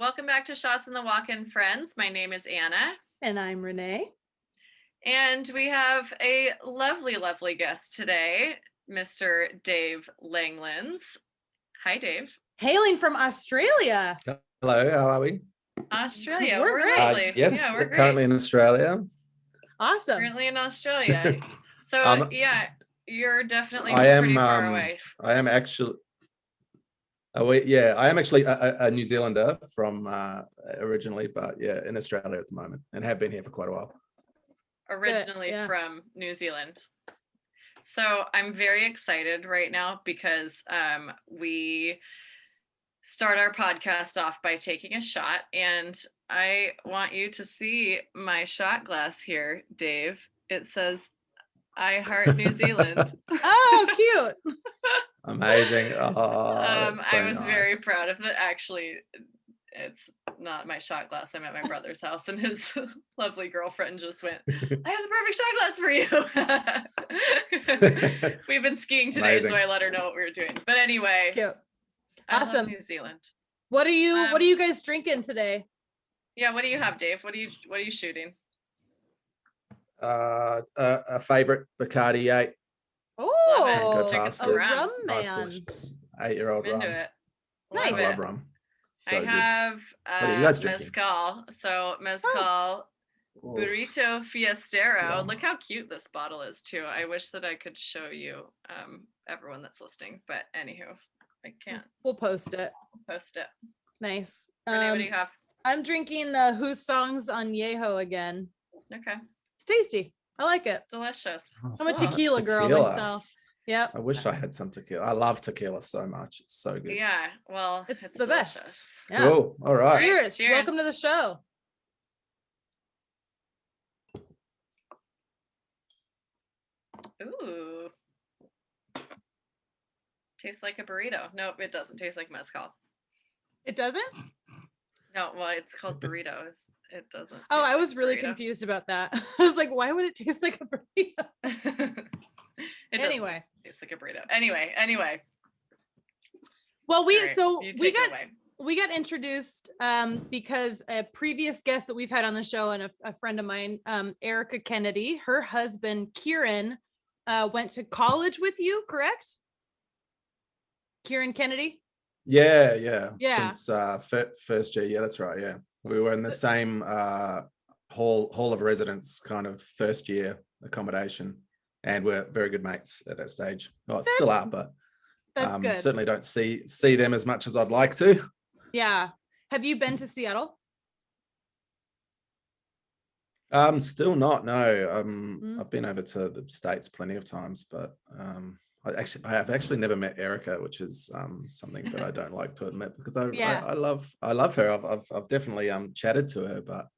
Welcome back to Shots in the Walk-In, friends. My name is Anna. And I'm Renee. And we have a lovely, lovely guest today, Mr. Dave Langlands. Hi, Dave. Hailing from Australia. Hello, how are we? Australia. We're great. Lovely. Yes, yeah, we're great. Currently in Australia. Awesome. Currently in Australia. So, you're definitely pretty far away. I am actually a New Zealander from originally, but in Australia at the moment, and have been here for quite a while. Originally from New Zealand. So I'm very excited right now because we start our podcast off by taking a shot, and I want you to see my shot glass here, Dave. It says, "I heart New Zealand." Oh, cute. Amazing. I was very proud of it. Actually, it's not my shot glass. I'm at my brother's house, and his lovely girlfriend just went, "I have the perfect shot glass for you." We've been skiing today, so I let her know what we were doing. But anyway, cute. I awesome. love New Zealand. What are you guys drinking today? Yeah, what do you have, Dave? What are you shooting? A favorite Bacardi 8. Oh, a rum man. 8-year-old rum. Into it. Nice. I love rum. So I have what are you guys drinking? mezcal. So mezcal burrito fiestero. Yum. Look how cute this bottle is too. I wish that I could show you everyone that's listening, but anywho, I can't. We'll post it. Nice. Renee, what do you have? I'm drinking the Whose Songs on Yeho again. Okay. It's tasty. I like it. It's delicious. I'm a tequila girl myself. Yeah. I wish I had some tequila. I love tequila so much. It's so good. Yeah. Well, it's the delicious. best. Yeah. Cool. All right. Cheers. Welcome to the show. Ooh. Tastes like a burrito. Nope, it doesn't taste like mezcal. It doesn't? No, well, it's called burritos. It doesn't. Oh, I was really confused about that. I was like, why would it taste like a burrito? Anyway. Tastes like a burrito. Anyway. Well, we got introduced because a previous guest that we've had on the show and a friend of mine, Erika Kennedy, her husband, Kieran, went to college with you, correct? Kieran Kennedy? Yeah. Since first year. Yeah, that's right. Yeah. We were in the same hall of residence kind of first year accommodation, and we're very good mates at that stage. Well, still are, but that's good. Certainly don't see them as much as I'd like to. Yeah. Have you been to Seattle? Still not. No. I've been over to the States plenty of times, but I have actually never met Erika, which is something that I don't like to admit because I love her. I've definitely chatted to her, but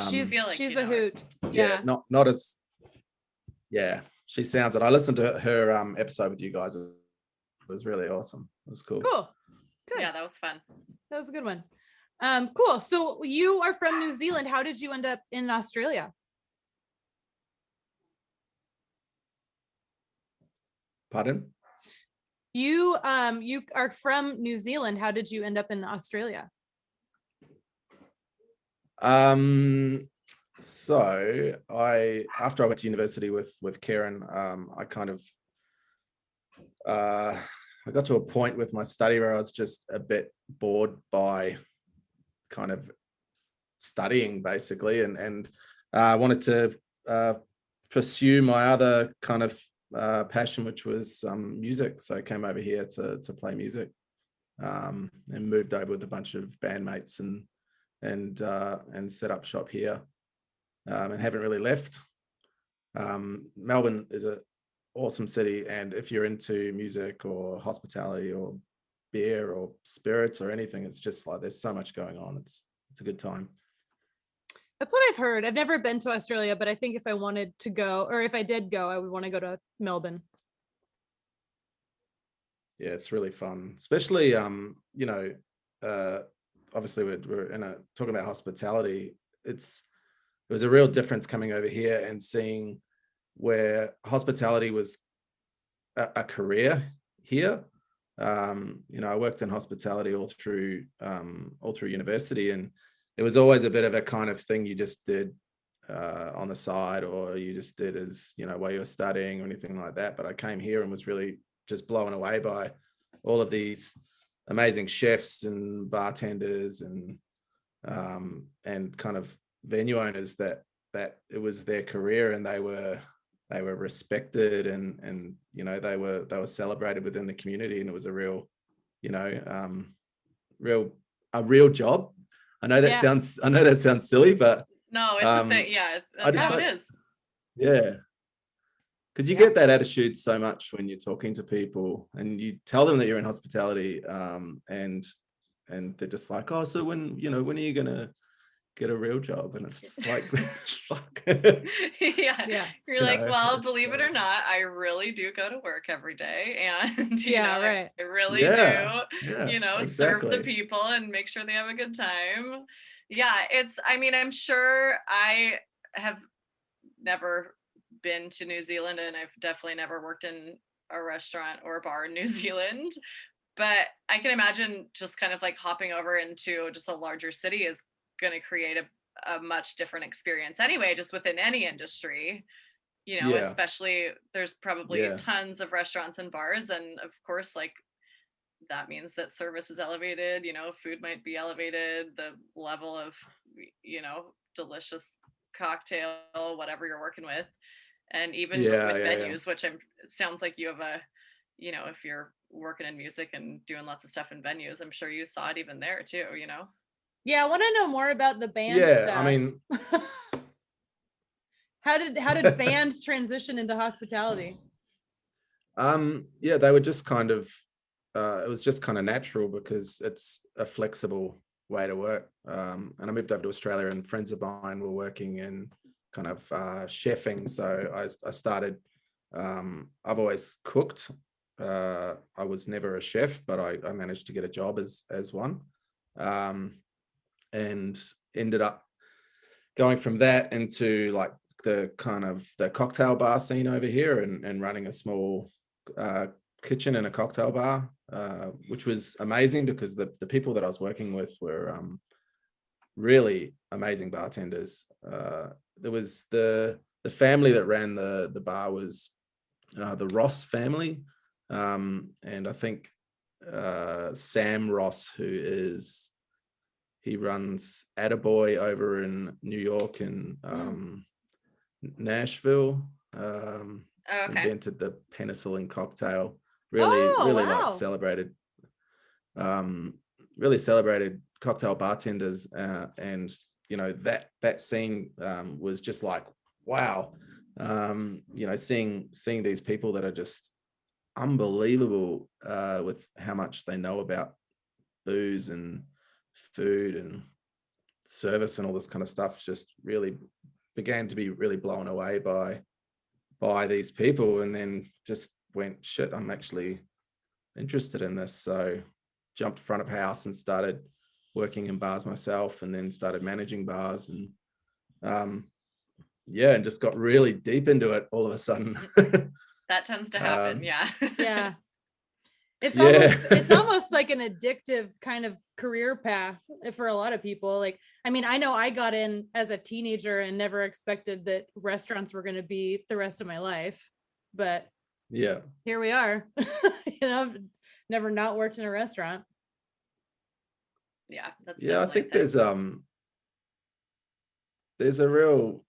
she's a hoot. Yeah, not as she sounds it. I listened to her episode with you guys. It was really awesome. It was cool. Cool. Good. Yeah, that was fun. That was a good one. Cool. So you are from New Zealand. How did you end up in Australia? Pardon? You are from New Zealand. How did you end up in Australia? So after I went to university with Karen, I kind of I got to a point with my study where I was just a bit bored by kind of studying basically, and I wanted to pursue my other kind of passion, which was music. So I came over here to play music, and moved over with a bunch of bandmates and set up shop here, and haven't really left. Melbourne is an awesome city, and if you're into music or hospitality or beer or spirits or anything, it's just like there's so much going on. It's a good time. That's what I've heard. I've never been to Australia, but I think if I wanted to go, or if I did go, I would want to go to Melbourne. Yeah, it's really fun, especially obviously we're talking about hospitality. It was a real difference coming over here and seeing where hospitality was a career here. I worked in hospitality all through university, and it was always a bit of a kind of thing you just did on the side, or you just did as, while you were studying or anything like that. But I came here and was really just blown away by all of these amazing chefs and bartenders and kind of venue owners that it was their career, and they were respected, and they were celebrated within the community, and it was a real real job. I know that sounds silly, but no, it's a thing. Yeah, that's how it is. Yeah, because you get that attitude so much when you're talking to people and you tell them that you're in hospitality, and they're just like, oh, so when are you gonna get a real job? And it's just like, fuck. Yeah. You're like, well, believe it or not, I really do go to work every day, and I really do, serve the people and make sure they have a good time. Yeah, I'm sure I have never been to New Zealand, and I've definitely never worked in a restaurant or a bar in New Zealand, but I can imagine just kind of like hopping over into just a larger city is going to create a much different experience anyway, just within any industry, especially there's probably tons of restaurants and bars, and of course, like, that means that service is elevated, food might be elevated, the level of, delicious cocktail, whatever you're working with, and even with venues, which it sounds like you have if you're working in music and doing lots of stuff in venues, I'm sure you saw it even there too, Yeah, I want to know more about the band stuff. I mean, how did band transition into hospitality? They were just kind of it was just kind of natural, because it's a flexible way to work. And I moved over to Australia, and friends of mine were working in kind of chefing. So I started, I've always cooked. I was never a chef, but I managed to get a job as one. And ended up going from that into like the kind of the cocktail bar scene over here, and running a small kitchen and a cocktail bar, which was amazing, because the people that I was working with were really amazing bartenders. There was the family that ran the bar was the Ross family, and I think Sam Ross, he runs Attaboy over in New York and Nashville. Invented the penicillin cocktail. Like celebrated cocktail bartenders, and that scene was just like, wow. Seeing these people that are just unbelievable with how much they know about booze and food and service and all this kind of stuff, just really began to be really blown away by these people, and then just went, shit, I'm actually interested in this. So jumped front of house and started working in bars myself, and then started managing bars, and and just got really deep into it all of a sudden. That tends to happen. Yeah. It's almost like an addictive kind of career path for a lot of people. Like, I know I got in as a teenager and never expected that restaurants were going to be the rest of my life, but here we are. Never not worked in a restaurant. I think there's a real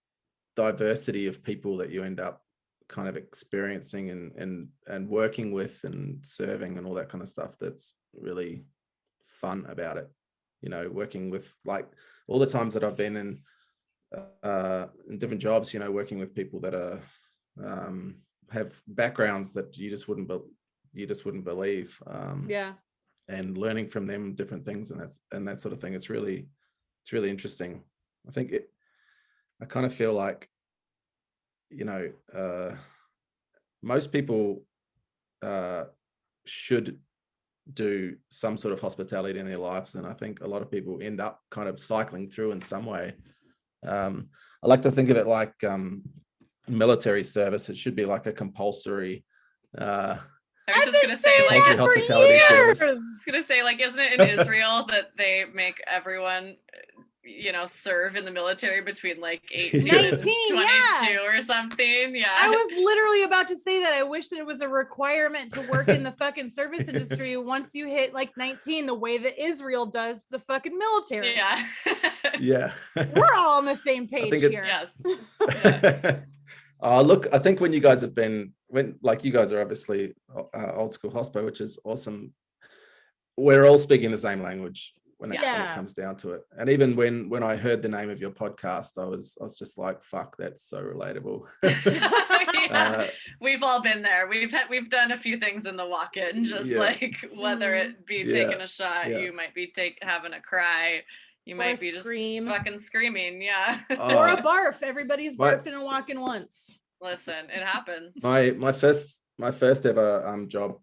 diversity of people that you end up kind of experiencing and working with and serving and all that kind of stuff. That's really fun about it. Working with, like, all the times that I've been in different jobs, working with people that are have backgrounds that you just wouldn't believe. And learning from them different things and that sort of thing. It's really interesting. I kind of feel like, most people should do some sort of hospitality in their lives, and I think a lot of people end up kind of cycling through in some way. I like to think of it like military service. It should be like a compulsory I was just gonna say, like, hospitality service. I was gonna say, like, isn't it in Israel that they make everyone, serve in the military between like 18 and 22 or something? Yeah. I was literally about to say that. I wish that it was a requirement to work in the fucking service industry once you hit like 19, the way that Israel does the fucking military. Yeah. Yeah. We're all on the same page here. Yes. Look, I think when you guys have been, you guys are obviously old school hospo, which is awesome. We're all speaking the same language when it comes down to it. And even when I heard the name of your podcast, I was just like, fuck, that's so relatable. We've all been there. We've done a few things in the walk-in, just like whether it be taking a shot, you might be having a cry. You might be just fucking screaming, or a barf. Everybody's barfed in a walk-in once. Listen, it happens. My first ever job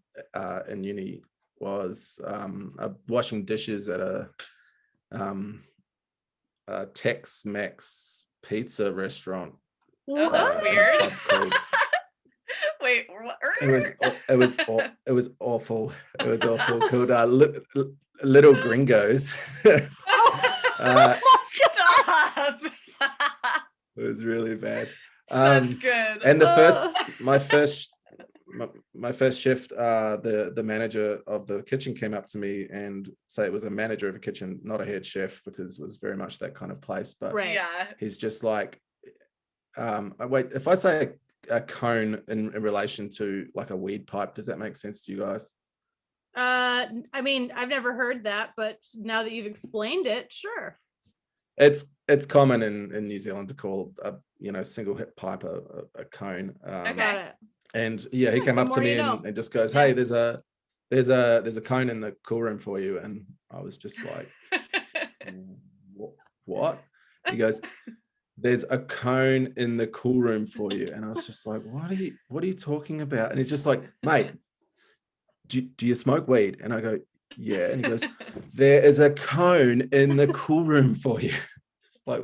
in uni was washing dishes at a Tex-Mex pizza restaurant. Oh, that's weird. Wait, it was awful. It was awful. Called Little Gringos. Stop. It was really bad. That's good. And my first shift, the manager of the kitchen came up to me and say it was a manager of a kitchen, not a head chef, because it was very much that kind of place. But he's just like, wait, if I say a cone in relation to like a weed pipe, does that make sense to you guys? I mean, I've never heard that, but now that you've explained it, sure. It's common in New Zealand to call a single hip pipe a cone. I got it. And he came up to me and just goes, "Hey, there's a cone in the cool room for you." And I was just like, "What?" He goes, "There's a cone in the cool room for you." And I was just like, "What are you talking about?" And he's just like, "Mate, do you smoke weed?" And I go, "Yeah." And he goes, "There is a cone in the cool room for you." It's like,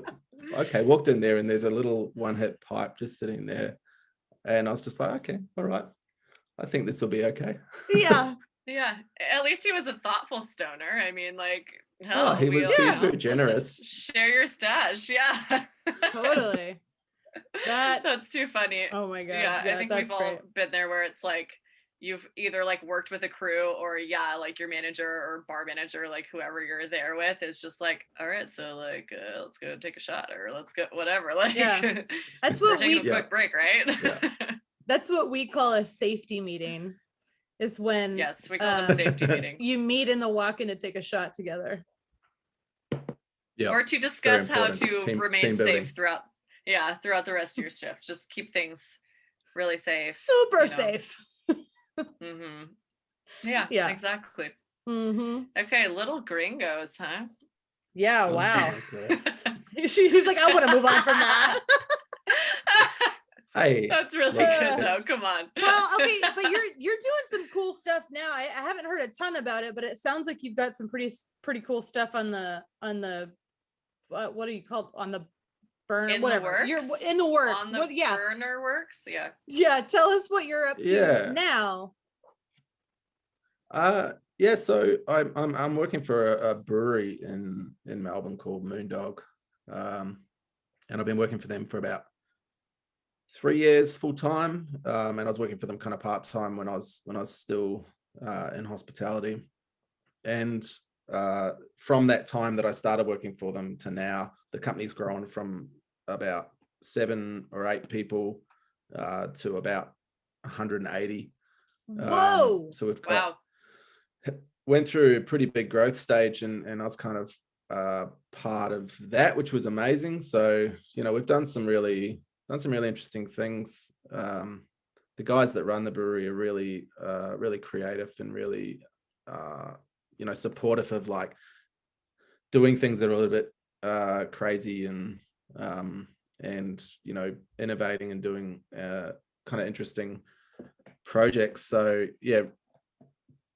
okay, walked in there and there's a little one hit pipe just sitting there. And I was just like, okay, all right. I think this will be okay. Yeah. Yeah. At least he was a thoughtful stoner. I mean, like, hell, he was very generous. Share your stash. Yeah. Totally. That's too funny. Oh my God. Yeah, I think we've all been there where it's like you've either like worked with a crew or like your manager or bar manager, like whoever you're there with is just like, all right, so like let's go take a shot or let's go whatever. Like that's what we're taking a quick break, right? Yeah. That's what we call a safety meeting. Is when we call them safety meetings. You meet in the walk-in to take a shot together. Yeah. Or to discuss how to remain safe throughout the rest of your shift. Just keep things really safe. Super safe. Mm-hmm. Yeah, exactly. Mm-hmm. Okay, Little Gringos, huh? Yeah, wow. He's like, I want to move on from that. Hey, that's really good though. Come on. Well, okay, but you're doing some cool stuff now. I haven't heard a ton about it, but it sounds like you've got some pretty cool stuff on the what do you call it? On the burner, whatever. You're in the works. On the burner works, yeah. Yeah, tell us what you're up to now. So I'm working for a brewery in Melbourne called Moon Dog, and I've been working for them for about 3 years full time, and I was working for them kind of part time when I was still in hospitality, and from that time that I started working for them to now, the company's grown from about 7 or 8 people to about 180. Whoa! So we've went through a pretty big growth stage, and I was kind of part of that, which was amazing. So we've done some really interesting things. The guys that run the brewery are really creative and really supportive of like doing things that are a little bit crazy and innovating and doing kind of interesting projects. So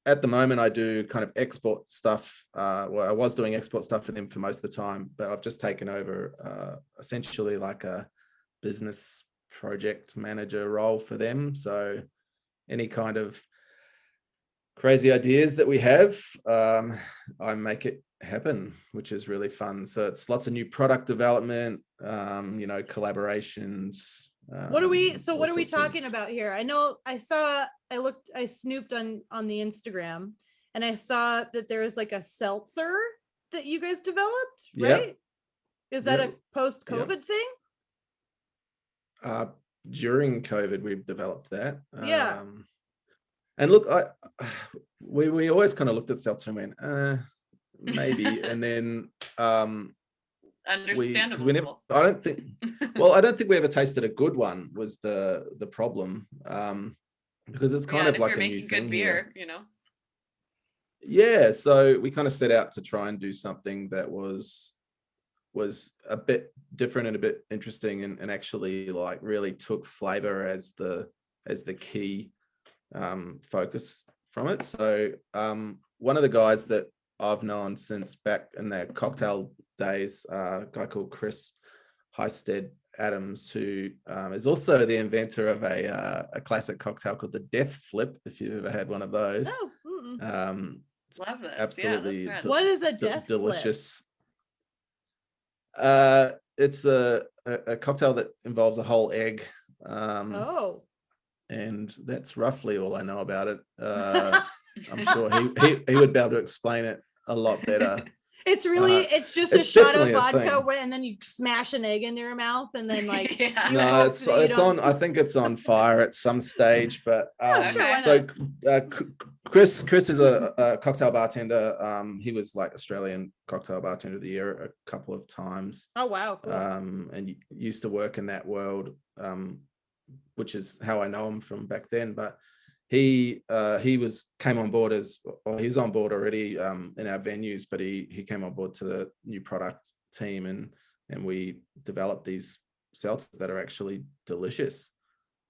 at the moment I do kind of export stuff. Well, I was doing export stuff for them for most of the time, but I've just taken over essentially like a business project manager role for them. So any kind of crazy ideas that we have, I make it happen, which is really fun. So it's lots of new product development, collaborations. What are we talking about here? I know I snooped on the Instagram, and I saw that there was like a seltzer that you guys developed, right? Yep. Is that a post-COVID thing? During COVID, we've developed that. Yeah. And look, we always kind of looked at seltzer and went, maybe, and then understandable. I don't think we ever tasted a good one. Was the problem, because it's kind of like a new thing beer, here. Yeah, so we kind of set out to try and do something that was a bit different and a bit interesting, and actually like really took flavor as the key focus from it. So one of the guys that I've known since back in their cocktail days, a guy called Chris Highstead Adams, who is also the inventor of a classic cocktail called the Death Flip, if you've ever had one of those. Love this. Absolutely. What is a Death delicious it's a cocktail that involves a whole egg. And that's roughly all I know about it. I'm sure he would be able to explain it a lot better. It's just a shot of vodka and then you smash an egg into your mouth and then like no, it's on. I think it's on fire at some stage. But Chris is a cocktail bartender. He was like Australian Cocktail Bartender of the Year a couple of times. Oh wow! Cool. And used to work in that world, which is how I know him from back then. But he's on board already in our venues, but he came on board to the new product team, and we developed these seltzers that are actually delicious.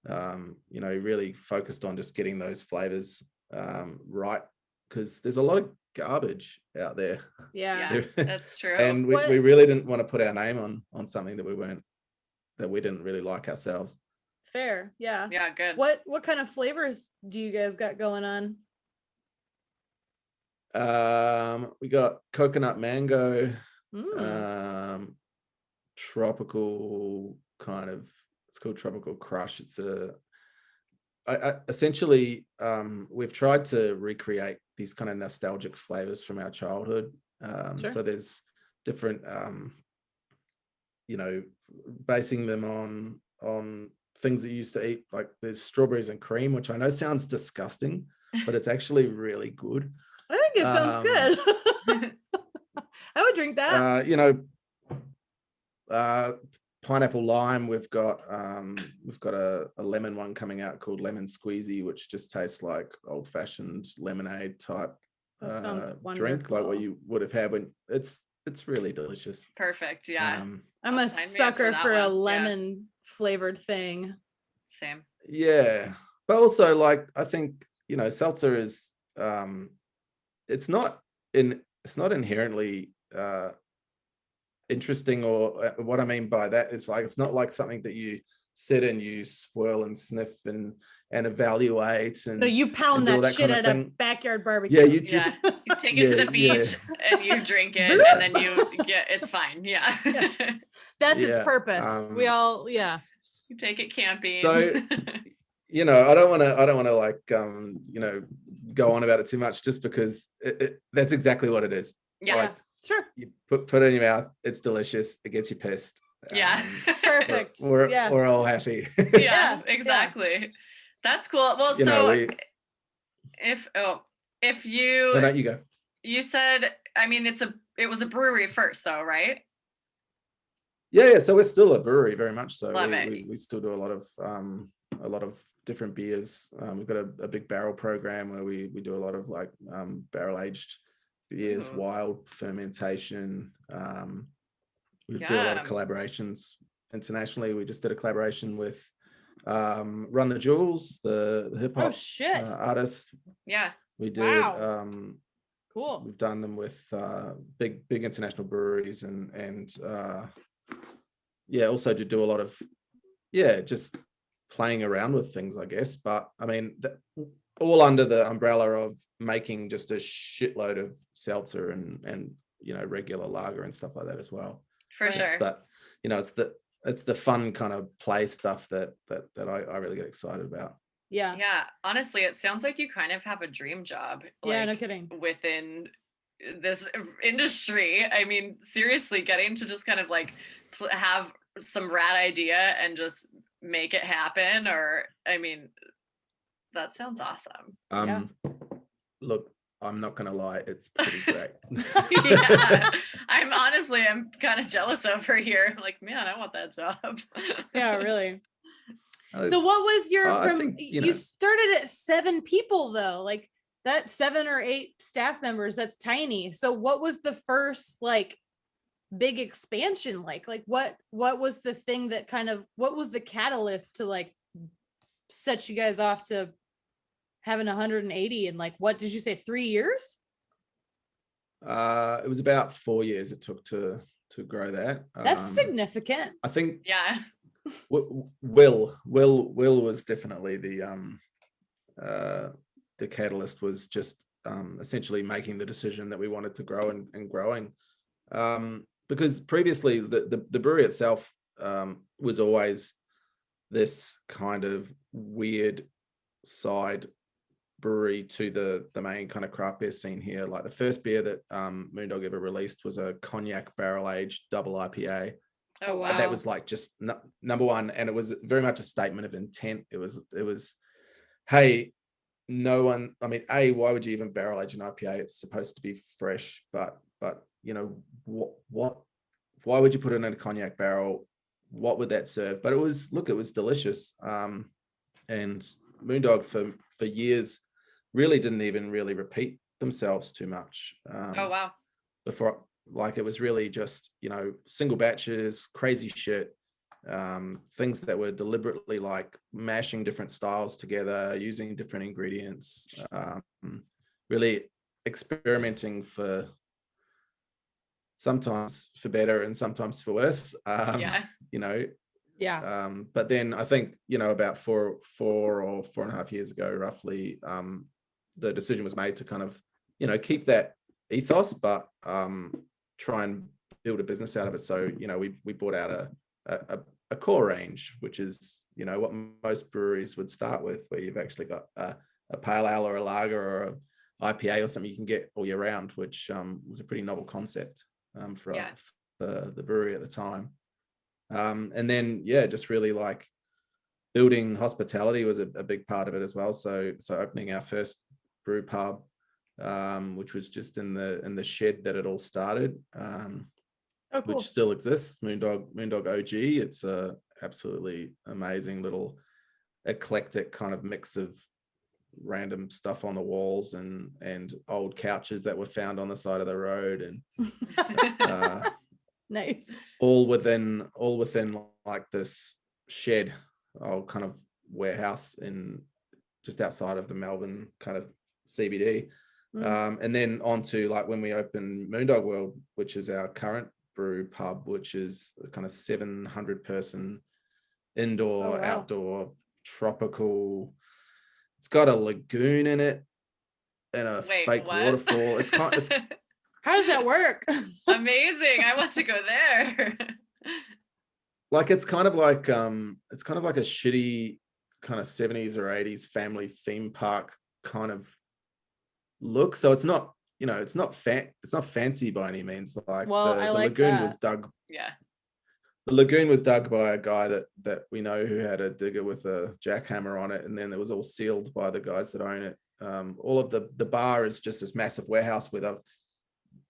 Really focused on just getting those flavors right, because there's a lot of garbage out there. Yeah, that's true. And we really didn't want to put our name on something that we didn't really like ourselves. Fair. Yeah. Yeah, good. What kind of flavors do you guys got going on? We got coconut mango, tropical kind of, it's called Tropical Crush. It's essentially we've tried to recreate these kind of nostalgic flavors from our childhood. Sure. So there's different basing them on things that you used to eat, like there's strawberries and cream, which I know sounds disgusting, but it's actually really good. I think it sounds good. I would drink that. Pineapple lime. We've got a lemon one coming out called Lemon Squeezy, which just tastes like old-fashioned lemonade type drink, like what you would have had when it's really delicious. Perfect. Yeah. I'm a sucker for a lemon flavored thing. Same. Yeah. But also, like, I think, seltzer is it's not inherently interesting, or what I mean by that is like it's not like something that you sit and you swirl and sniff and evaluate and no, you pound that shit at a backyard barbecue. Yeah, you just you take it to the beach and you drink it and then you get it's fine. Yeah. That's its purpose. We all you take it camping. So I don't want to like go on about it too much, just because that's exactly what it is. Yeah. Like, sure. You put it in your mouth, it's delicious, it gets you pissed. Yeah. Perfect. We're all happy. Yeah, exactly. Yeah. That's cool. Well, if you why don't you go? You said, I mean, it was a brewery first though, right? Yeah. So we're still a brewery, very much so. Love we still do a lot of different beers. We've got a big barrel program where we do a lot of like barrel aged beers, wild fermentation. We do a lot of collaborations internationally. We just did a collaboration with Run the Jewels, the hip hop artist. Yeah. We did. Wow. Cool. We've done them with big international breweries and also to do a lot of just playing around with things, I guess. But I mean, all under the umbrella of making just a shitload of seltzer and regular lager and stuff like that as well. For sure. But it's the fun kind of play stuff that I really get excited about. Yeah. Honestly, it sounds like you kind of have a dream job. Yeah, no kidding. Within this industry. I mean, seriously, getting to just kind of like have some rad idea and just make it happen. That sounds awesome. Look, I'm not gonna lie, it's pretty great. I'm kind of jealous over here. Like, man, I want that job. Yeah, really. So what was your you started at 7 people though, like that 7 or 8 staff members, that's tiny. So what was the first like big expansion like what was the thing that what was the catalyst to like set you guys off to having 180 and like, what did you say, 3 years? It was about 4 years it took to grow that. That's significant. I think. Yeah. Will was definitely the catalyst, was just essentially making the decision that we wanted to grow and growing, because previously the brewery itself was always this kind of weird side brewery to the main kind of craft beer scene here. Like the first beer that Moon Dog ever released was a cognac barrel aged double IPA. Oh wow! That was like just number one, and it was very much a statement of intent. It was, hey, no one. I mean, why would you even barrel age an IPA? It's supposed to be fresh, but what? Why would you put it in a cognac barrel? What would that serve? But it was delicious. And Moon Dog for years really didn't even really repeat themselves too much. Oh wow! Before. Like it was really just, single batches, crazy shit, things that were deliberately like mashing different styles together, using different ingredients, really experimenting for sometimes for better and sometimes for worse. Yeah. But then I think, about four or 4.5 years ago, roughly, the decision was made to kind of, keep that ethos, but try and build a business out of it. So, we brought out a core range, which is, what most breweries would start with, where you've actually got a pale ale or a lager or an IPA or something you can get all year round, which was a pretty novel concept for the brewery at the time. And then, just really like building hospitality was a big part of it as well. So opening our first brew pub, which was just in the shed that it all started, cool. Which still exists, Moon Dog OG. It's a absolutely amazing little eclectic kind of mix of random stuff on the walls and old couches that were found on the side of the road, and nice, all within like this shed, old kind of warehouse in just outside of the Melbourne kind of CBD. And then on to like when we opened Moon Dog World, which is our current brew pub, which is a kind of 700 person indoor, outdoor, tropical. It's got a lagoon in it and a fake waterfall. It's how does that work? Amazing. I want to go there. Like it's kind of like a shitty kind of 70s or 80s family theme park kind of look. So it's not, it's not fancy by any means. Like the lagoon was dug. Yeah. The lagoon was dug by a guy that we know who had a digger with a jackhammer on it, and then it was all sealed by the guys that own it. All of the bar is just this massive warehouse where they've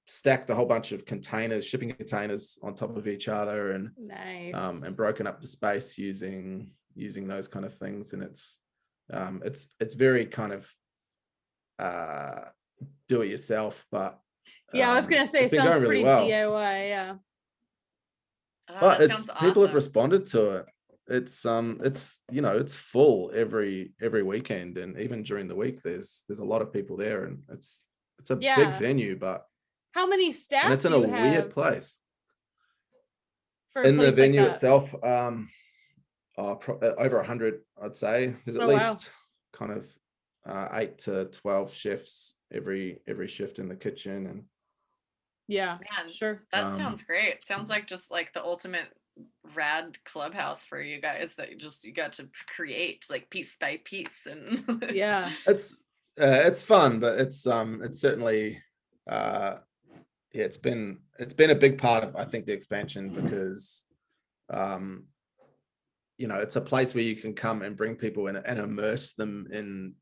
stacked a whole bunch of shipping containers on top of each other, and nice. And broken up the space using those kind of things. And it's very kind of do it yourself, but I was gonna say it sounds pretty really well. DIY. But people have responded to it. It's it's full every weekend, and even during the week there's a lot of people there, and it's a big venue. But how many staff? And it's in a weird place. In the venue itself, over 100, I'd say. There's at least kind of 8 to 12 chefs every shift in the kitchen. And yeah, man, sure, that sounds great. Sounds like just like the ultimate rad clubhouse for you guys that you got to create like piece by piece. And yeah, it's fun, but it's certainly it's been a big part of, I think, the expansion, because it's a place where you can come and bring people in and immerse them in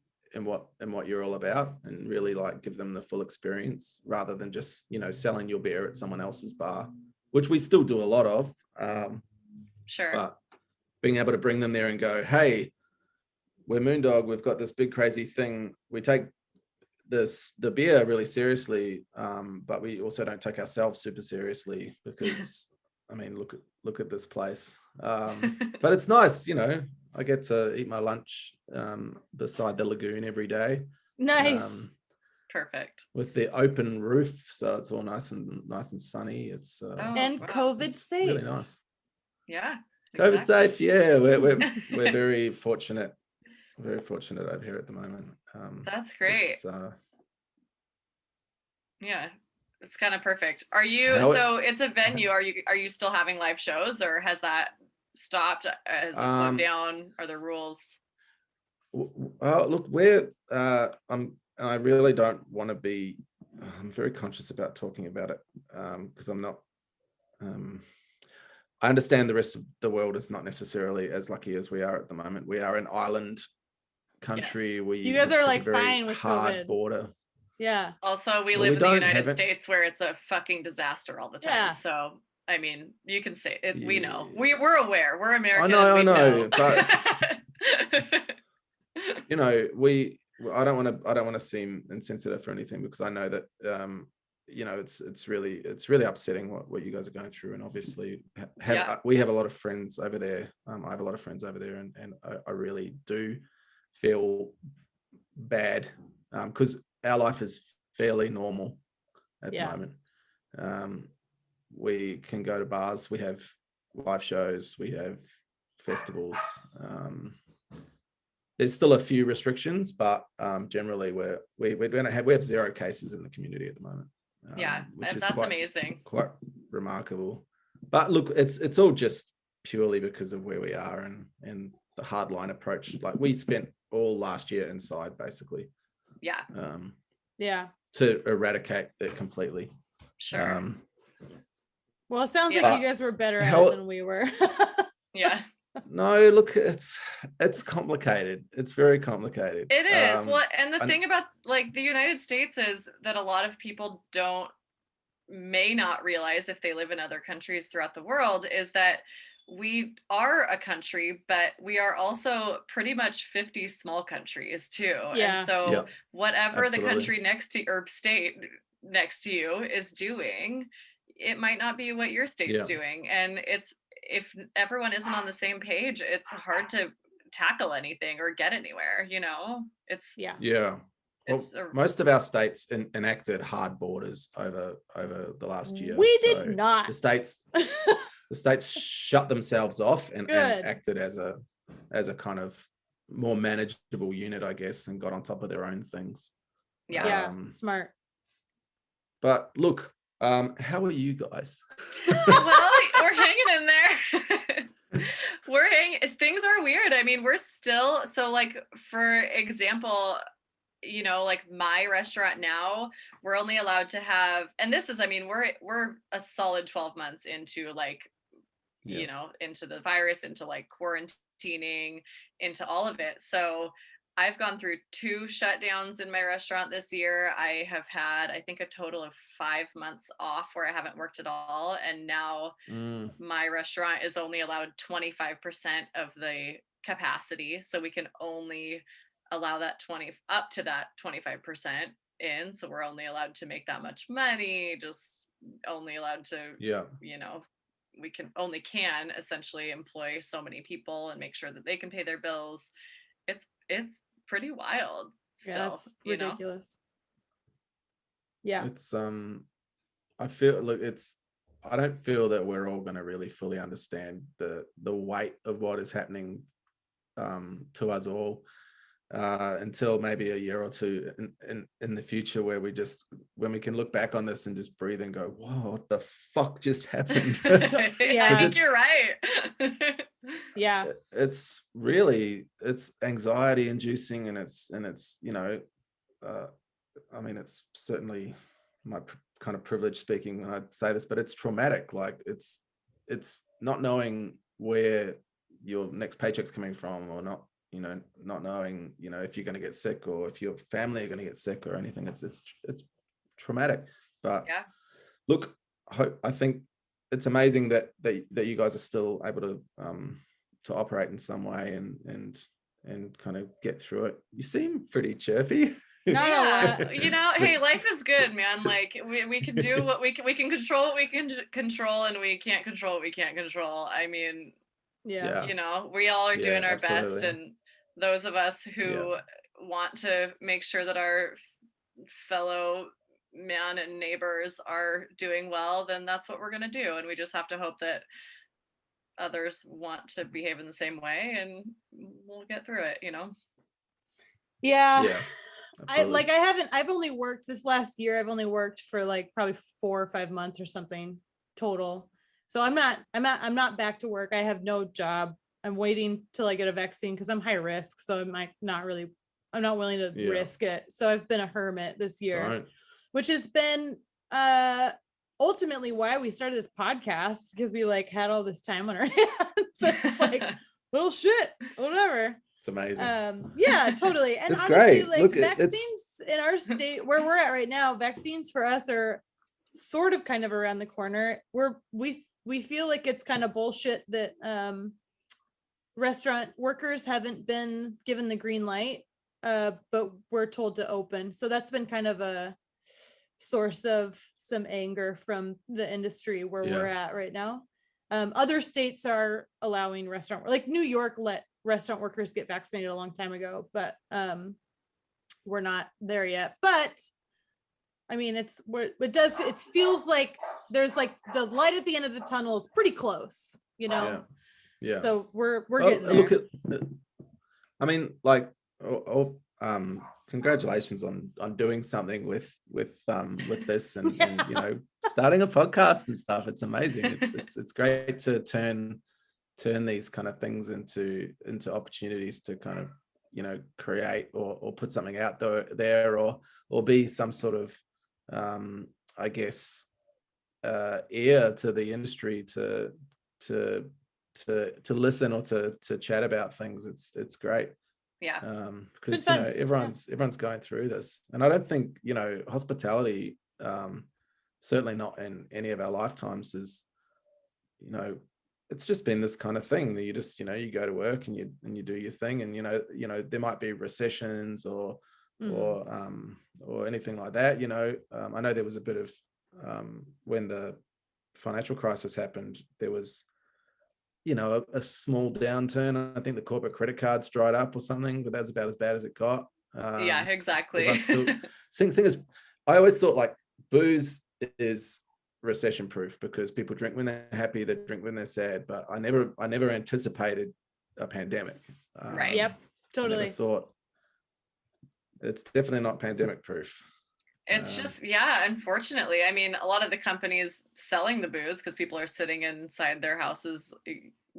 what you're all about, and really like give them the full experience, rather than just selling your beer at someone else's bar, which we still do a lot of. Sure. But being able to bring them there and go, hey, we're Moon Dog, we've got this big crazy thing, we take the beer really seriously, but we also don't take ourselves super seriously, because I mean, look at this place. But it's nice, I get to eat my lunch beside the lagoon every day. Nice. Perfect. With the open roof, so it's all nice and sunny. It's and COVID safe. Really nice. Yeah. COVID safe. Yeah, we're very fortunate. Very fortunate over here at the moment. That's great. Yeah, it's kind of perfect. Are you so it's a venue? Are you still having live shows, or has that stopped? Has it slowed down? Are there rules? Look, I really don't want to be. I'm very conscious about talking about it, because I'm not. I understand the rest of the world is not necessarily as lucky as we are at the moment. We are an island country. Yes. You guys are like fine with hard COVID. Border. Yeah. Also, we live in the United States, where it's a fucking disaster all the time. Yeah. So, I mean, you can say it. Yeah. We know. We're aware. We're American. I know. But I don't want to seem insensitive for anything, because I know that it's really upsetting what you guys are going through, and obviously we have a lot of friends over there. I have a lot of friends over there, and I really do feel bad, because our life is fairly normal at the moment. We can go to bars, we have live shows, we have festivals. There's still a few restrictions, but generally we have 0 cases in the community at the moment. Which is that's amazing. Quite remarkable. But look, it's all just purely because of where we are and the hardline approach. Like, we spent all last year inside, basically. Yeah. To eradicate it completely. Sure. Well, it sounds like you guys were better at it than we were. Yeah. No, look, it's complicated. It's very complicated. It is. Well, and the thing about like the United States is that a lot of people may not realize, if they live in other countries throughout the world, is that we are a country, but we are also pretty much 50 small countries too. Yeah. And so whatever Absolutely. The country next to or state next to you is doing, it might not be what your state's doing. And if everyone isn't on the same page, it's hard to tackle anything or get anywhere, It's Well, most of our states enacted hard borders over the last year. We did not. The states shut themselves off and acted as a kind of more manageable unit, I guess, and got on top of their own things. Smart. But look, how are you guys? Well, we're hanging in there. Things are weird. I mean, we're still, so like, for example, like my restaurant now, we're only allowed to have, and this is, I mean, we're a solid 12 months into like, into the virus, into like quarantining, into all of it. So I've gone through 2 shutdowns in my restaurant this year. I have had, I think, a total of 5 months off where I haven't worked at all. And now my restaurant is only allowed 25% of the capacity. So we can only allow that up to that 25% in. So we're only allowed to make that much money, just only allowed to, we can essentially employ so many people and make sure that they can pay their bills. It's pretty wild still. It's ridiculous. It's I don't feel that we're all going to really fully understand the weight of what is happening to us all. until maybe a year or two in the future, where when we can look back on this and just breathe and go, whoa, what the fuck just happened? I think you're right. Yeah, it's anxiety inducing, and it's I mean, it's certainly my kind of privilege speaking when I say this, but it's traumatic. Like it's not knowing where your next paycheck's coming from, or not knowing, if you're going to get sick, or if your family are going to get sick or anything. It's traumatic. But yeah, look, I think it's amazing that you guys are still able to operate in some way and kind of get through it. You seem pretty chirpy. Not a lot. Hey, life is good, man. Like we can do what we can control what we can control, and we can't control what we can't control. I mean, yeah. We all are doing our absolutely. best, and those of us who want to make sure that our fellow man and neighbors are doing well, then that's what we're going to do. And we just have to hope that others want to behave in the same way, and we'll get through it, Yeah. I've only worked this last year. I've only worked for like probably 4 or 5 months or something total. So I'm not back to work. I have no job. I'm waiting till I get a vaccine because I'm high risk. So I'm not willing to risk it. So I've been a hermit this year, which has been ultimately why we started this podcast, because we like had all this time on our hands. So it's like, well, shit, whatever. It's amazing. Yeah, totally. And it's honestly, great. like Look, vaccines in our state where we're at right now, vaccines for us are sort of kind of around the corner. We feel like it's kind of bullshit that restaurant workers haven't been given the green light, but we're told to open. So that's been kind of a source of some anger from the industry where we're at right now. Other states are allowing like New York let restaurant workers get vaccinated a long time ago, but we're not there yet. But I mean, it feels like there's like the light at the end of the tunnel is pretty close, Yeah. So we're getting there. Look at, I mean, like, congratulations on doing something with this and starting a podcast and stuff. It's amazing. It's great to turn these kind of things into opportunities to kind of create or put something out there or be some sort of I guess ear to the industry to listen or to chat about things. It's great. Because everyone's going through this, and I don't think hospitality, certainly not in any of our lifetimes, is it's just been this kind of thing that you just you go to work and you do your thing, and there might be recessions or anything like that. I know there was a bit of when the financial crisis happened, there was a small downturn. I think the corporate credit cards dried up or something, but that's about as bad as it got. Yeah, exactly. Thing is, I always thought like booze is recession proof because people drink when they're happy, they drink when they're sad. But I never anticipated a pandemic. Right. Yep. Totally. I never thought it's definitely not pandemic proof. It's just, unfortunately, I mean, a lot of the companies selling the booze because people are sitting inside their houses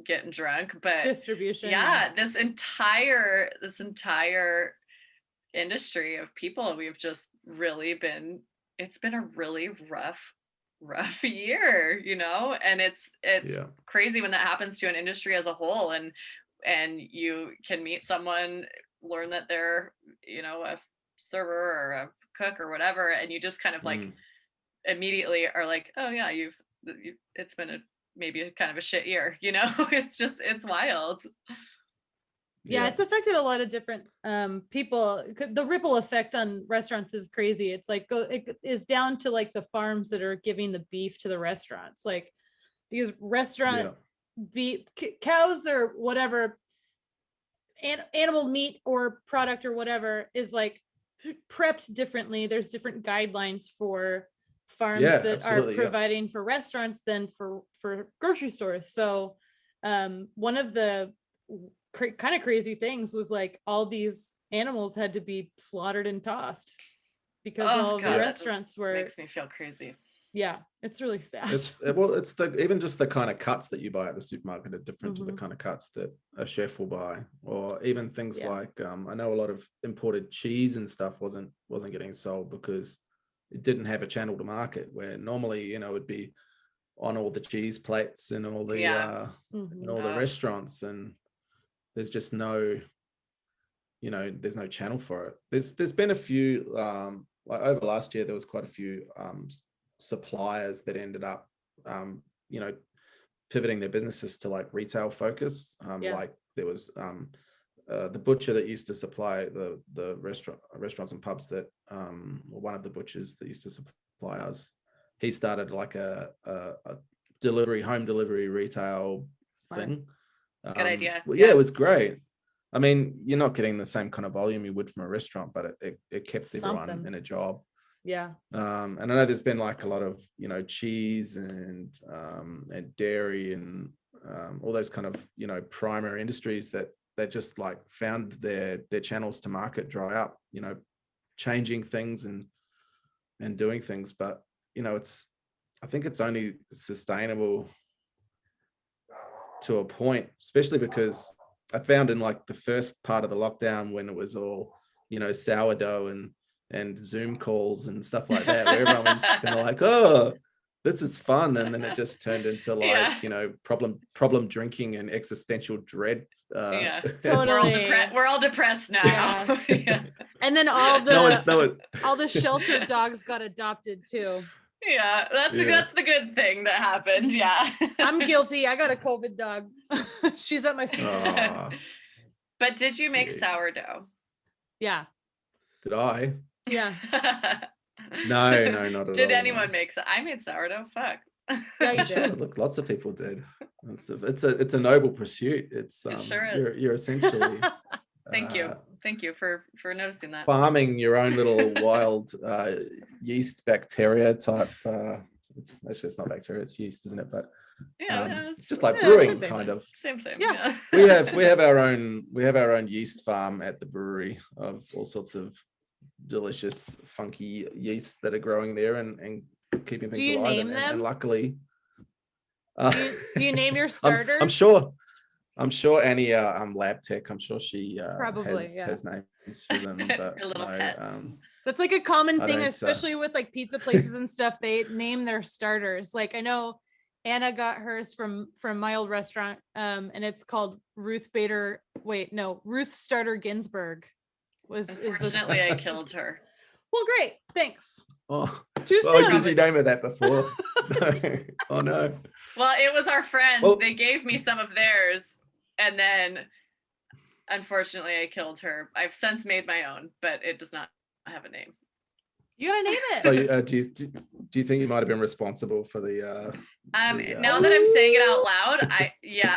getting drunk, but distribution. This entire industry of people, we've just really it's been a really rough year, and it's crazy when that happens to an industry as a whole, and you can meet someone, learn that they're, a server or a cook or whatever, and you just kind of like immediately are like, oh yeah, it's been maybe a kind of a shit year, it's wild. Yeah, it's affected a lot of different people. The ripple effect on restaurants is crazy. It's like it is down to like the farms that are giving the beef to the restaurants, like because restaurant beef, cows or whatever, animal meat or product or whatever is like prepped differently. There's different guidelines for farms that are providing for restaurants than for grocery stores. So one of the kind of crazy things was like all these animals had to be slaughtered and tossed because all the restaurants were. Makes me feel crazy. Yeah, it's really sad. It's even just the kind of cuts that you buy at the supermarket are different to the kind of cuts that a chef will buy, or even things like I know a lot of imported cheese and stuff wasn't getting sold because it didn't have a channel to market, where normally it'd be on all the cheese plates and all the and all the restaurants, and there's just no there's no channel for it. There's been a few like over last year there was quite a few suppliers that ended up pivoting their businesses to like retail focus. Like there was the butcher that used to supply the restaurants and pubs that one of the butchers that used to supply us, he started like a home delivery retail thing. Good idea. Well, yeah, it was great. I mean, you're not getting the same kind of volume you would from a restaurant, but it kept everyone in a job. Yeah. And I know there's been like a lot of cheese and dairy and all those kind of primary industries that just like found their channels to market dry up, changing things and doing things. But I think it's only sustainable to a point, especially because I found in like the first part of the lockdown when it was all sourdough and Zoom calls and stuff like that, where everyone was kind of like, oh, this is fun, and then it just turned into like problem drinking and existential dread. Totally. We're all depressed now. And then all the shelter dogs got adopted too. Yeah, that's the good thing that happened. Yeah. I'm guilty. I got a COVID dog. She's at my feet. But did you make sourdough? Yeah. Did I? Yeah. No, not at all. Did anyone make I made sourdough? Fuck. Yeah, you did. Look, lots of people did. It's a noble pursuit. It sure is. You're essentially Thank you for noticing that. Farming your own little wild yeast bacteria type. It's just not bacteria, it's yeast, isn't it? But it's just like brewing, kind of. Same. Yeah. we have our own yeast farm at the brewery of all sorts of delicious, funky yeasts that are growing there and keeping things alive. Do you name them? And luckily, do you name your starters? I'm sure Annie, lab tech. I'm sure she probably has names for them. But that's like a common thing, especially with like pizza places and stuff. They name their starters. Like I know Anna got hers from my old restaurant, and it's called Ruth Starter Ginsburg. Unfortunately, I killed her. Well, great, thanks. Oh, too soon. Did you name her that before? No. Oh no. Well, it was our friends. They gave me some of theirs, and then unfortunately, I killed her. I've since made my own, but it does not have a name. You gotta name it. So, do you think you might have been responsible for the? Now that I'm saying it out loud,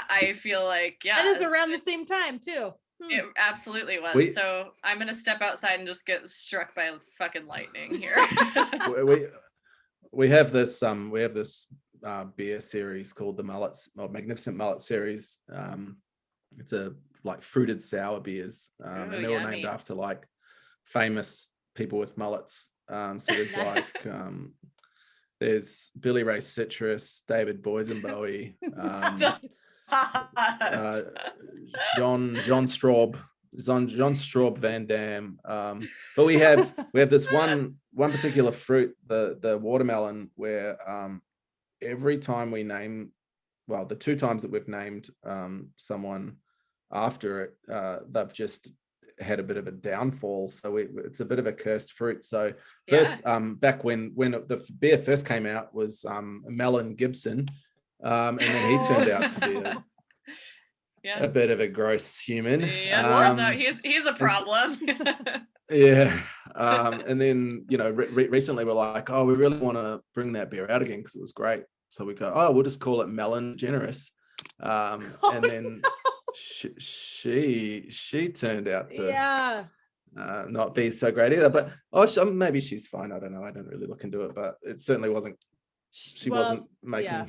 I feel like That is around the same time too. It absolutely was. So I'm gonna step outside and just get struck by fucking lightning here. we have this beer series called the Magnificent Mullet series. It's a like fruited sour beers, and they're all named after like famous people with mullets. So there's like there's Billy Ray Citrus, David Boysenbowie, John Straub Van Dam. But we have this one particular fruit, the watermelon, where every time we name, well, the two times that we've named someone after it, they've just had a bit of a downfall. So it's a bit of a cursed fruit. So first, back when the beer first came out was Melon Gibson, and then he turned out to be a bit of a gross human. He's a problem. And then recently we're like, oh, we really want to bring that beer out again because it was great. So we go, oh, we'll just call it Melon Generous, and then. She turned out to not be so great either, but maybe she's fine. I don't know. I don't really look into it, but it certainly wasn't. She wasn't making.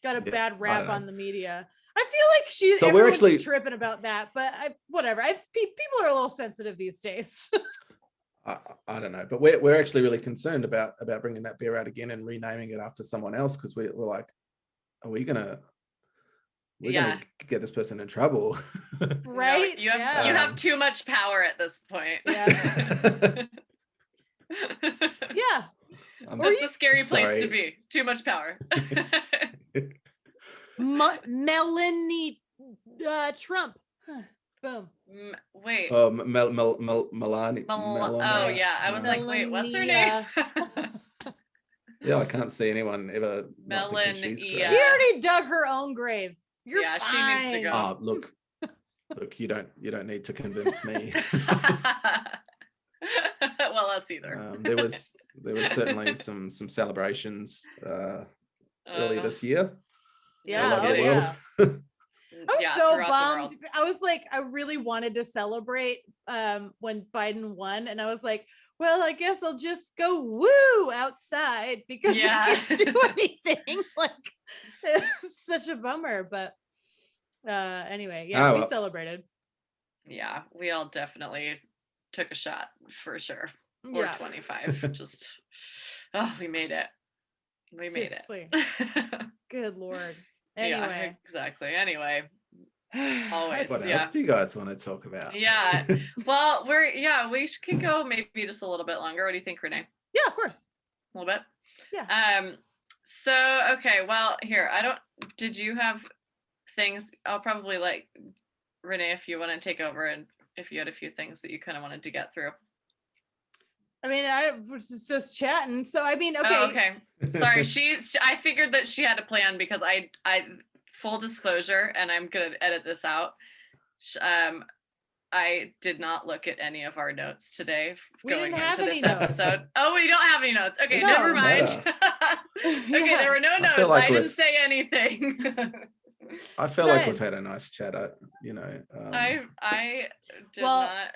Got a bad rap on the media. I feel like So everyone's tripping about that, but whatever. People are a little sensitive these days. I don't know, but we're actually really concerned about bringing that beer out again and renaming it after someone else, because we're like, are we gonna get this person in trouble? Right? No, you have too much power at this point. Yeah. Yeah. That's the scary place to be. Too much power. Melanie Trump. Boom. Wait. Oh, Melania. Oh yeah, I was like, wait, what's her name? Yeah, I can't see anyone ever not thinking she's great. She already dug her own grave. You're fine. She needs to go. Oh, look, you don't need to convince me. Well, us either. There was certainly some celebrations early this year. Yeah. Yeah. I was so bummed. I was like, I really wanted to celebrate when Biden won, and I was like, well, I guess I'll just go woo outside because I can't do anything. Like, it's such a bummer. But anyway, we celebrated. Yeah, we all definitely took a shot for sure. Or 25. Just we made it. Seriously. Good Lord. Anyway. Yeah, exactly. Anyway. Always. What else do you guys want to talk about? Yeah. Well, we could go maybe just a little bit longer. What do you think, Renee? Yeah, of course. A little bit? Yeah. So okay, well, here, did you have things? I'll probably like Renee if you want to take over, and if you had a few things that you kind of wanted to get through. I mean, I was just chatting. So I mean, okay. Oh, okay. Sorry. I figured that she had a plan because I full disclosure, and I'm gonna edit this out. I did not look at any of our notes today going into this episode. Oh, we don't have any notes. Okay, never mind. Okay, there were no notes. I didn't say anything. I feel like we've had a nice chat. I did not.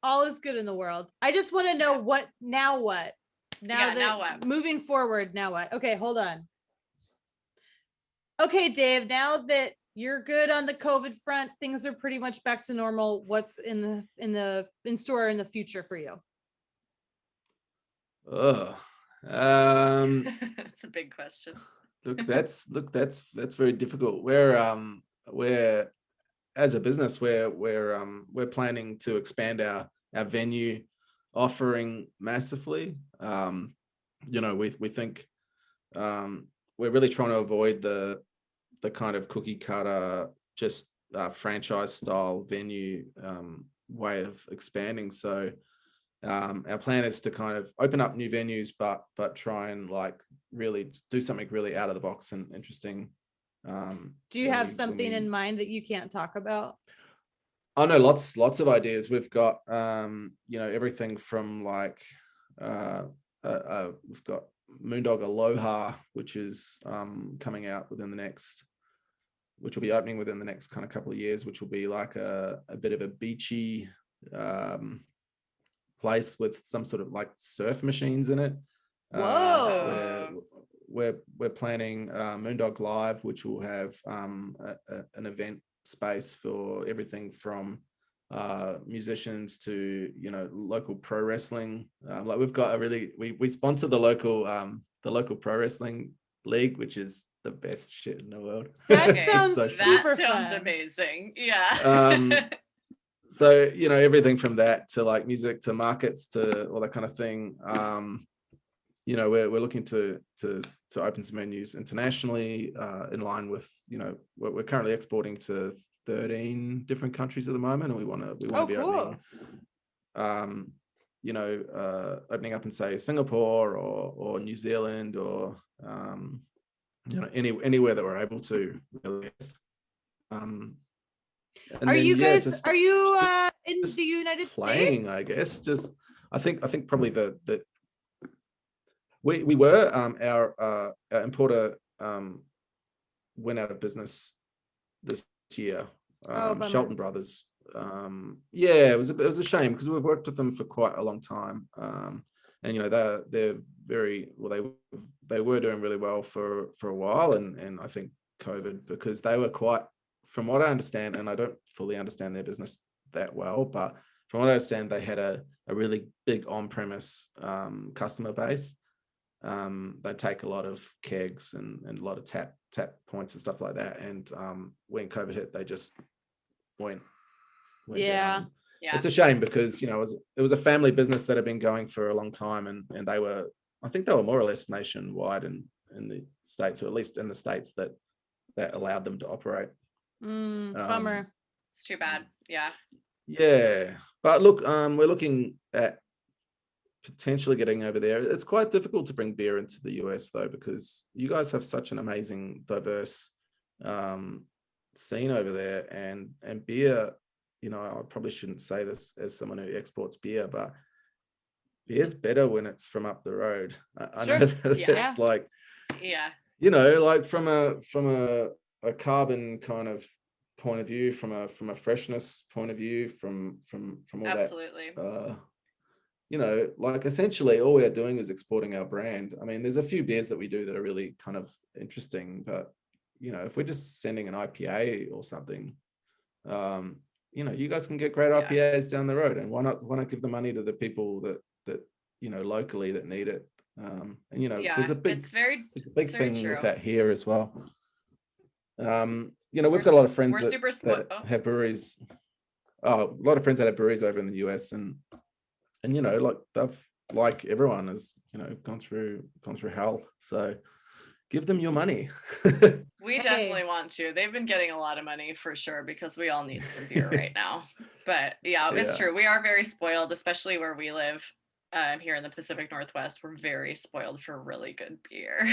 All is good in the world. I just want to know what. Now what? Now what? Moving forward, now what? Okay, hold on. Okay, Dave, now that you're good on the COVID front, things are pretty much back to normal. What's in store in the future for you? It's a big question. That's very difficult. We're as a business, we're planning to expand our venue offering massively. We think we're really trying to avoid the kind of cookie cutter, just franchise style venue way of expanding. So our plan is to kind of open up new venues, but try and like really do something really out of the box and interesting. Do you have something in mind that you can't talk about? I know lots of ideas. We've got everything from like we've got Moon Dog Aloha, which is coming out which will be opening within the next kind of couple of years, which will be like a bit of a beachy place with some sort of like surf machines in it. Whoa! We're planning Moondog Live, which will have an event space for everything from musicians to local pro wrestling. Like we've got we sponsor the local pro wrestling league, which is the best shit in the world. That sounds super fun. Sounds amazing. Yeah. So everything from that to like music to markets to all that kind of thing. We're looking to open some menus internationally in line with we're currently exporting to 13 different countries at the moment, and we want to be opening opening up in say Singapore or New Zealand or anywhere that we're able to really. Are you in the United States? I guess I think probably we were our importer went out of business this year. Shelton Brothers. It was a shame because we've worked with them for quite a long time, and they're very well. They were doing really well for a while, and I think COVID, because they were quite, from what I understand, and I don't fully understand their business that well, but from what I understand, they had a really big on-premise customer base. They take a lot of kegs and a lot of tap points and stuff like that. And when COVID hit, they just went down. Yeah. It's a shame because, you know, it was a family business that had been going for a long time, and they were, I think they were more or less nationwide in the States, or at least in the states that allowed them to operate. Bummer. It's too bad. Yeah. Yeah. But look, we're looking at potentially getting over there. It's quite difficult to bring beer into the US though, because you guys have such an amazing, diverse scene over there, and beer, you know, I probably shouldn't say this as someone who exports beer, but beer's better when it's from up the road. I know that it's like, you know, like from a carbon kind of point of view, from a freshness point of view, from all absolutely that, you know, like essentially all we're doing is exporting our brand. I mean, there's a few beers that we do that are really kind of interesting, but you know, if we're just sending an IPA or something, you know, you guys can get great IPAs down the road, and why not give the money to the people that you know, locally that need it. And you know, there's a big thing true with that here as well. You know, we've got a lot of friends that have breweries. A lot of friends that have breweries over in the US, and you know, like they've, like everyone has, you know, gone through hell. So give them your money. We definitely want to. They've been getting a lot of money for sure, because we all need some beer right now. But it's true. We are very spoiled, especially where we live. Here in the Pacific Northwest, we're very spoiled for really good beer.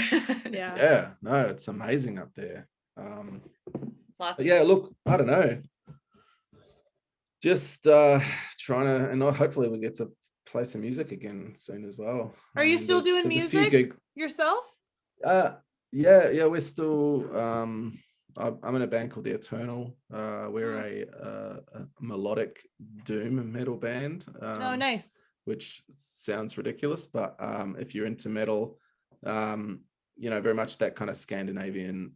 No, it's amazing up there. Look, I don't know, just trying to, and hopefully we get to play some music again soon as well. Are you still doing music yourself? We're still I'm in a band called The Eternal. We're a melodic doom metal band. Oh, nice. Which sounds ridiculous, but if you're into metal, you know, very much that kind of Scandinavian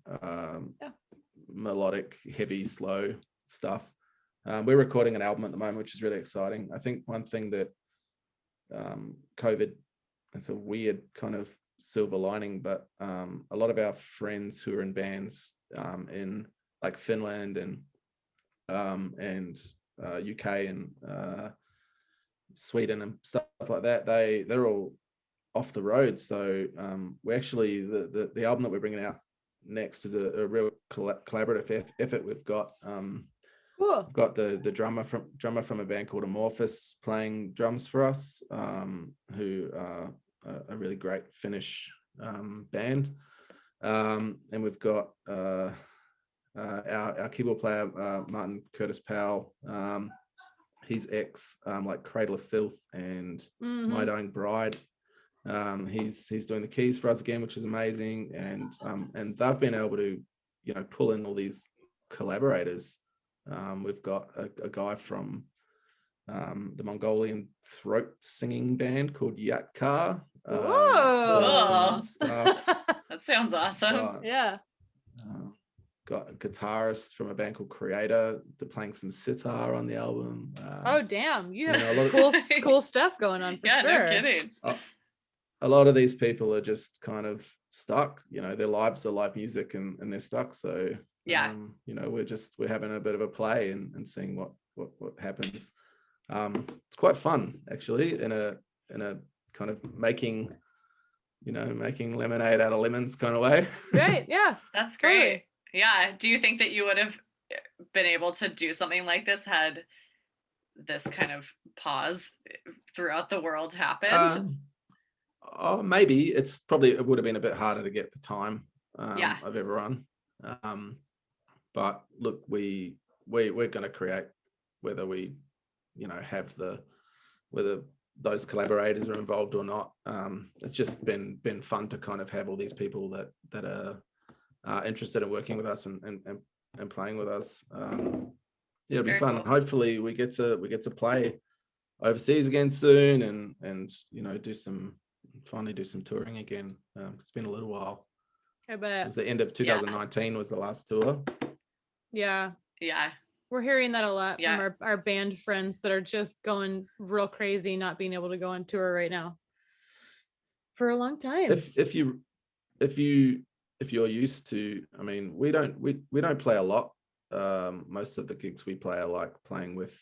melodic, heavy, slow stuff. We're recording an album at the moment, which is really exciting. I think one thing that COVID, it's a weird kind of silver lining, but a lot of our friends who are in bands in like Finland and UK and Sweden and stuff like that, they're all off the road. So we actually, the album that we're bringing out next is a real collaborative effort. We've got cool. We've got the drummer from a band called Amorphous playing drums for us, who are a really great Finnish band, and we've got our keyboard player Martin Curtis Powell. He's ex like Cradle of Filth and My Dying Bride. He's doing the keys for us again, which is amazing. And they've been able to, you know, pull in all these collaborators. We've got a guy from the Mongolian throat singing band called Yatkar. Whoa! That sounds awesome. Got a guitarist from a band called Creator playing some sitar on the album. Oh damn, you have a lot of cool stuff going on for sure. No kidding. A lot of these people are just kind of stuck, you know, their lives are live music and they're stuck. So you know, we're having a bit of a play and seeing what happens. It's quite fun actually, in a kind of making lemonade out of lemons kind of way. Right, yeah. That's great. Totally. Yeah. Do you think that you would have been able to do something like this had this kind of pause throughout the world happened? Maybe. It would have been a bit harder to get the time of everyone. But look, we're going to create, whether we, you know, whether those collaborators are involved or not. It's just been fun to kind of have all these people that are interested in working with us and playing with us. It'll be fun. Cool. Hopefully we get to play overseas again soon and you know, finally do some touring again. It's been a little while. I bet. It was the end of 2019 was the last tour. Yeah. We're hearing that a lot from our band friends that are just going real crazy, not being able to go on tour right now for a long time. If you're used to, I mean, we don't play a lot. Most of the gigs we play are like playing with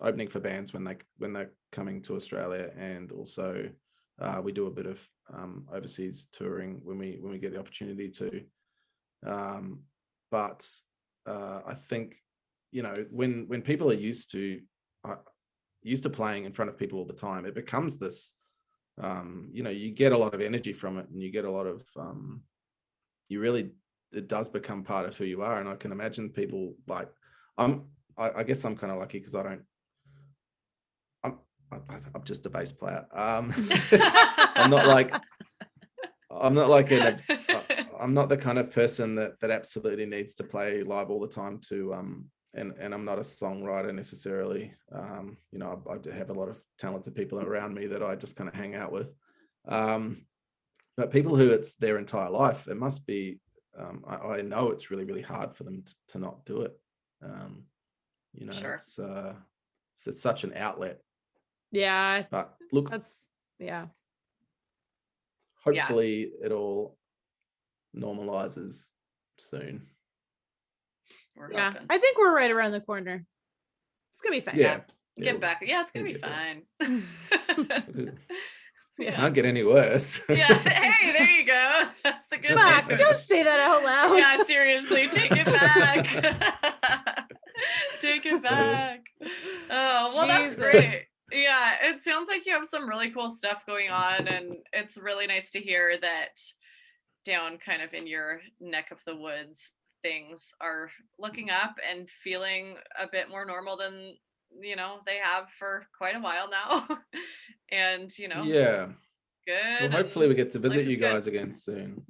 opening for bands when they're coming to Australia, and also we do a bit of overseas touring when we get the opportunity to. But I think, you know, when people are used to playing in front of people all the time, it becomes this, you know, you get a lot of energy from it, and you get a lot of, it does become part of who you are. And I can imagine people like, I guess I'm kind of lucky because I'm just a bass player. I'm not the kind of person that absolutely needs to play live all the time to and I'm not a songwriter necessarily. You know, I have a lot of talented people around me that I just kind of hang out with. But people who it's their entire life, it must be, I know it's really, really hard for them to not do it. You know, sure. It's such an outlet. Yeah. But look, hopefully it all normalizes soon. We're hoping. I think we're right around the corner. It's gonna be fine. Get back. It's gonna be fine. Can't get any worse. Hey, there you go. That's the good thing. Don't say that out loud. Yeah, seriously, take it back. Take it back. Oh, well, that's great. Yeah, it sounds like you have some really cool stuff going on, and it's really nice to hear that down kind of in your neck of the woods, things are looking up and feeling a bit more normal than, you know, they have for quite a while now. And, you know, good. Well, hopefully we get to visit you guys again soon.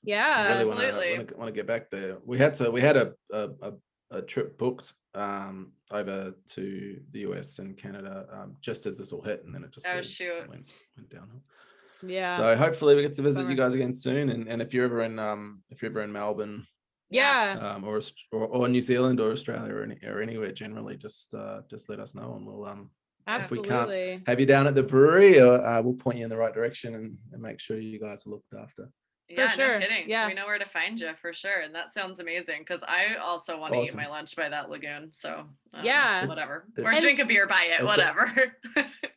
Yeah, I really want to get back there. We had a trip booked over to the US and Canada just as this all hit, and then it just went downhill. Yeah. So hopefully we get to visit you guys again soon, and if you're ever in Melbourne, or New Zealand or Australia or anywhere generally, just let us know, and we'll absolutely, if we can't have you down at the brewery, or we'll point you in the right direction and make sure you guys are looked after. For sure. No kidding. Yeah, we know where to find you for sure, and that sounds amazing because I also want to eat my lunch by that lagoon. So whatever, or drink a beer by it, whatever.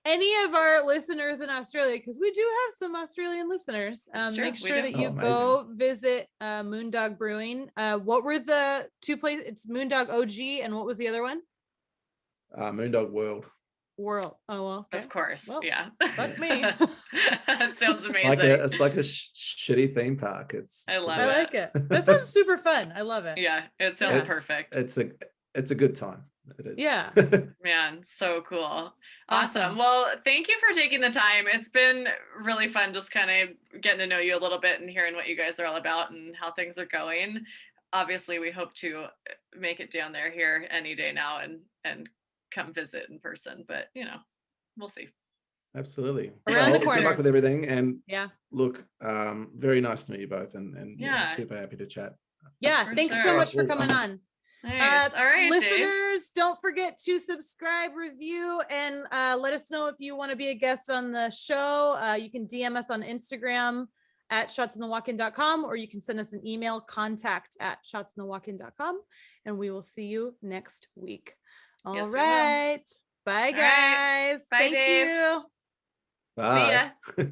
Any of our listeners in Australia, because we do have some Australian listeners, make sure that you go visit Moon Dog Brewing. What were the two places? It's Moon Dog OG, and what was the other one? Moon Dog World. Oh well, okay. Of course. Well, yeah. Fuck me. That sounds amazing. It's like a shitty theme park. I like it. That sounds super fun. I love it. Yeah, it sounds perfect. It's a good time. It is. Yeah. Man, so cool. Awesome. Well, thank you for taking the time. It's been really fun just kind of getting to know you a little bit and hearing what you guys are all about and how things are going. Obviously, we hope to make it down there here any day now and come visit in person, but you know, we'll see. Absolutely. Around the corner. Good luck with everything, and yeah, look, very nice to meet you both, and super happy to chat. Yeah, thanks so much for coming on. Nice. All right, listeners, don't forget to subscribe, review, and let us know if you want to be a guest on the show. You can DM us on Instagram at shotsonthewalkin.com, or you can send us an email, contact@shotsonthewalkin.com, and we will see you next week. All right. Bye, guys. Bye, Thank Dave. you. Bye. See ya.